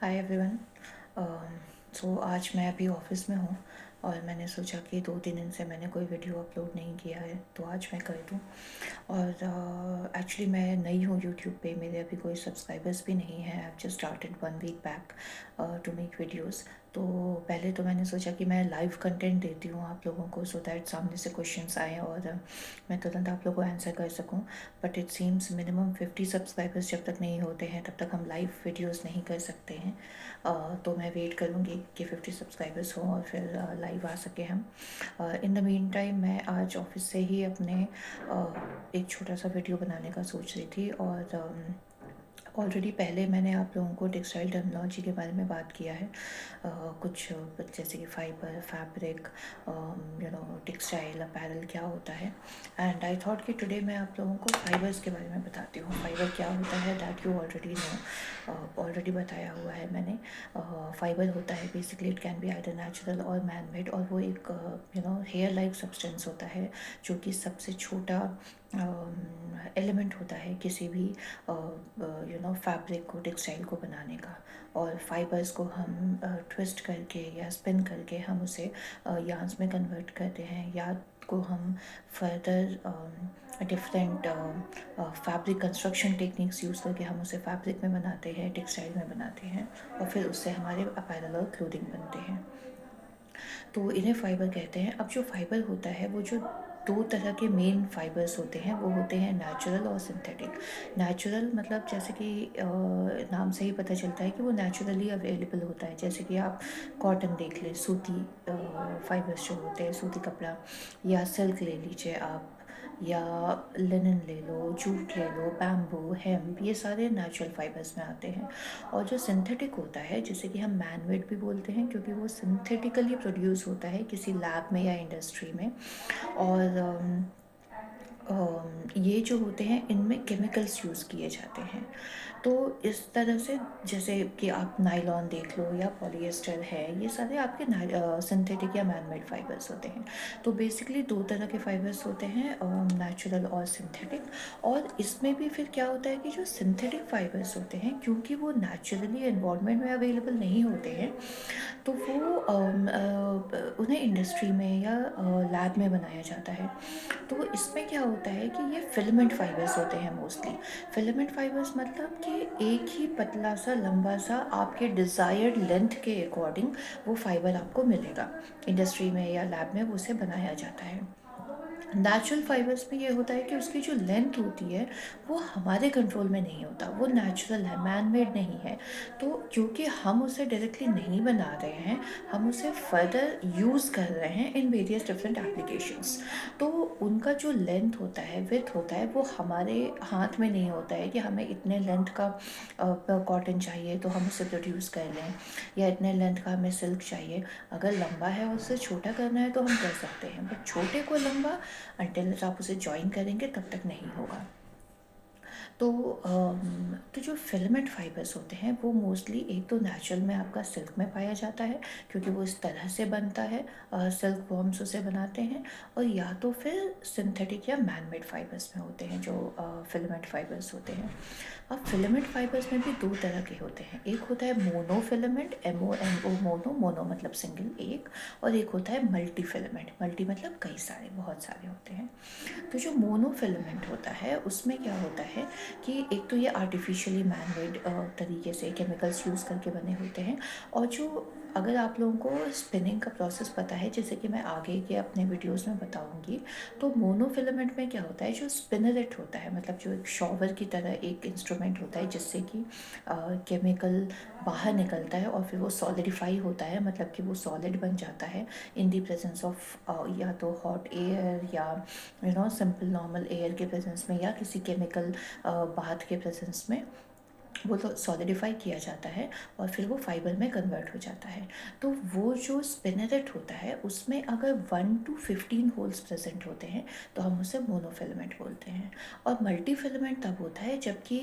Hi everyone. सो आज मैं अभी ऑफिस में हूँ और मैंने सोचा कि 2-3 दिन से मैंने कोई वीडियो अपलोड नहीं किया है तो आज मैं कर दूँ। और एक्चुअली मैं नई हूँ यूट्यूब पे, मेरे अभी कोई सब्सक्राइबर्स भी नहीं है। I have just started 1 week back to make videos. तो पहले तो मैंने सोचा कि मैं लाइव कंटेंट देती हूँ आप लोगों को, सो दैट सामने से क्वेश्चंस आएँ और मैं तुरंत आप लोगों को आंसर कर सकूँ। But it seems minimum 50 subscribers जब तक नहीं होते हैं तब तक हम लाइव वीडियोस नहीं कर सकते हैं। तो मैं वेट करूँगी कि 50 सब्सक्राइबर्स हों और फिर लाइव आ सके हम। इन द मीन टाइम मैं आज ऑफिस से ही अपने एक छोटा सा वीडियो बनाने का सोच रही थी। और ऑलरेडी पहले मैंने आप लोगों को टेक्सटाइल टर्मिनोलॉजी के बारे में बात किया है। कुछ जैसे कि फाइबर, फैब्रिक, टेक्सटाइल, अपैरल क्या होता है। एंड आई थॉट कि टुडे मैं आप लोगों को फाइबर्स के बारे में बताती हूँ। फाइबर क्या होता है that you already know, already बताया हुआ है मैंने। फाइबर होता है basically, it can be either natural और मैन मेड, और वो एक हेयर लाइक सब्सटेंस होता है जो कि सबसे छोटा एलिमेंट होता है किसी भी फैब्रिक को, टेक्सटाइल को बनाने का। और फाइबर्स को हम ट्विस्ट करके या स्पिन करके हम उसे यार्न्स में कन्वर्ट करते हैं, या को हम further different fabric construction techniques use करके हम उसे फैब्रिक में बनाते हैं, टेक्सटाइल में बनाते हैं, और फिर उससे हमारे अपैरल और क्लोथिंग बनते हैं। तो इन्हें फाइबर कहते हैं। अब जो फाइबर होता है, वो जो दो तरह के मेन फाइबर्स होते हैं वो होते हैं नेचुरल और सिंथेटिक। नेचुरल मतलब जैसे कि नाम से ही पता चलता है कि वो नेचुरली अवेलेबल होता है। जैसे कि आप कॉटन देख लें, सूती फाइबर्स जो होते हैं, सूती कपड़ा, या सिल्क ले लीजिए आप, या लिनन ले लो, जूट ले लो, बैम्बू, हेम्प, ये सारे नेचुरल फाइबर्स में आते हैं। और जो सिंथेटिक होता है, जिसे कि हम मैनमेड भी बोलते हैं, क्योंकि वो सिंथेटिकली प्रोड्यूस होता है किसी लैब में या इंडस्ट्री में। और ये जो होते हैं इनमें केमिकल्स यूज़ किए जाते हैं। तो इस तरह से जैसे कि आप नायलॉन देख लो या पॉलिएस्टर है, ये सारे आपके सिंथेटिक या मैनमेड फाइबर्स होते हैं। तो बेसिकली दो तरह के फाइबर्स होते हैं, नेचुरल और सिंथेटिक। और इसमें भी फिर क्या होता है कि जो सिंथेटिक फाइबर्स होते हैं, क्योंकि वो नेचुरली एनवायरनमेंट में अवेलेबल नहीं होते हैं, तो वो उन्हें इंडस्ट्री में या लैब में बनाया जाता है। तो इसमें क्या होता है कि ये फिलामेंट फाइबर्स होते हैं मोस्टली। फिलामेंट फाइबर्स मतलब कि एक ही पतला सा लंबा सा आपके डिज़ायर्ड लेंथ के अकॉर्डिंग वो फाइबर आपको मिलेगा। इंडस्ट्री में या लैब में वो उसे बनाया जाता है। नेचुरल फाइबर्स में ये होता है कि उसकी जो लेंथ होती है वो हमारे कंट्रोल में नहीं होता, वो नेचुरल है, मैन मेड नहीं है। तो क्योंकि हम उसे डायरेक्टली नहीं बना रहे हैं, हम उसे फर्दर यूज़ कर रहे हैं इन वेरियस डिफरेंट एप्लीकेशंस, तो उनका जो लेंथ होता है, विड्थ होता है, वो हमारे हाथ में नहीं होता है कि हमें इतने लेंथ का कॉटन चाहिए तो हम उसे प्रोड्यूस कर लें, या इतने लेंथ का हमें सिल्क चाहिए। अगर लंबा है और उससे छोटा करना है तो हम कर सकते हैं, बट छोटे को लंबा अंटिल आप उसे ज्वाइन करेंगे तब तक नहीं होगा। तो तो जो फिलामेंट फाइबर्स होते हैं वो मोस्टली एक तो नेचुरल में आपका सिल्क में पाया जाता है, क्योंकि वो इस तरह से बनता है, सिल्क वॉर्म्स उसे बनाते हैं। और या तो फिर सिंथेटिक या मैनमेड फाइबर्स में होते हैं जो फिलामेंट फाइबर्स होते हैं। अब फिलामेंट फाइबर्स में भी दो तरह के होते हैं। एक होता है mono filament, MONO, mono, mono मतलब सिंगल, एक। और एक होता है मल्टी फिलामेंट, मल्टी मतलब कई सारे, बहुत सारे होते हैं। तो जो मोनोफिलामेंट होता है उसमें क्या होता है कि एक तो ये आर्टिफिशियली मैनमेड तरीके से केमिकल्स यूज़ करके बने होते हैं। और जो, अगर आप लोगों को स्पिनिंग का प्रोसेस पता है, जैसे कि मैं आगे के अपने वीडियोस में बताऊंगी, तो मोनोफिलामेंट में क्या होता है, जो स्पिनरेट होता है, मतलब जो एक शॉवर की तरह एक इंस्ट्रूमेंट होता है जिससे कि केमिकल बाहर निकलता है और फिर वो सॉलिडिफाई होता है, मतलब कि वो सॉलिड बन जाता है इन दी प्रेजेंस ऑफ या तो हॉट एयर, या सिंपल नॉर्मल एयर के प्रेजेंस में, या किसी केमिकल बाथ के प्रेजेंस में वो तो सॉलिडिफाई किया जाता है और फिर वो फाइबर में कन्वर्ट हो जाता है। तो वो जो स्पिनरेट होता है उसमें अगर 1 to 15 होल्स प्रेजेंट होते हैं तो हम उसे मोनोफिलामेंट बोलते हैं। और मल्टी फिलामेंट तब होता है जबकि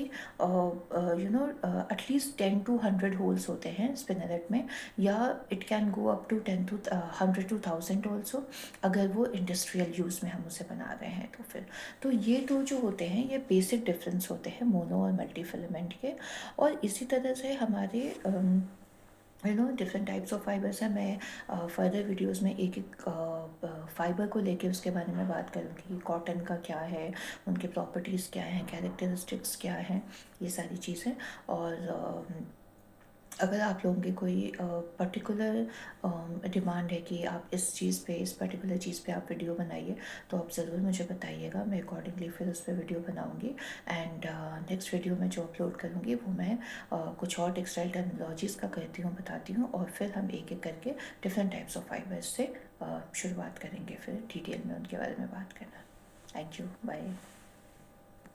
एटलीस्ट 10 to 100 होल्स होते हैं स्पिनरेट में, या it can go up to 10 to 100 to 1000 also, अगर वो इंडस्ट्रियल यूज़ में हम उसे बना रहे हैं तो फिर। तो ये दो जो होते हैं ये बेसिक डिफरेंस होते हैं मोनो और मल्टी फिलामेंट के। और इसी तरह से हमारे डिफरेंट टाइप्स ऑफ फाइबर्स हैं। मैं फर्दर वीडियोस में एक एक फाइबर को लेके उसके बारे में बात करूँगी कि कॉटन का क्या है, उनके प्रॉपर्टीज़ क्या हैं, कैरेक्टरिस्टिक्स क्या हैं, ये सारी चीज़ें। और अगर आप लोगों की कोई पर्टिकुलर डिमांड है कि आप इस चीज़ पे, इस पर्टिकुलर चीज़ पे आप वीडियो बनाइए, तो आप ज़रूर मुझे बताइएगा। मैं अकॉर्डिंगली फिर उस पर वीडियो बनाऊँगी। एंड नेक्स्ट वीडियो में जो अपलोड करूँगी वो मैं कुछ और टेक्सटाइल टर्मिनोलॉजीज़ का करती हूँ, बताती हूँ, और फिर हम एक एक करके डिफरेंट टाइप्स ऑफ फाइबर्स से शुरुआत करेंगे, फिर डिटेल में उनके बारे में बात करना। Thank you, bye.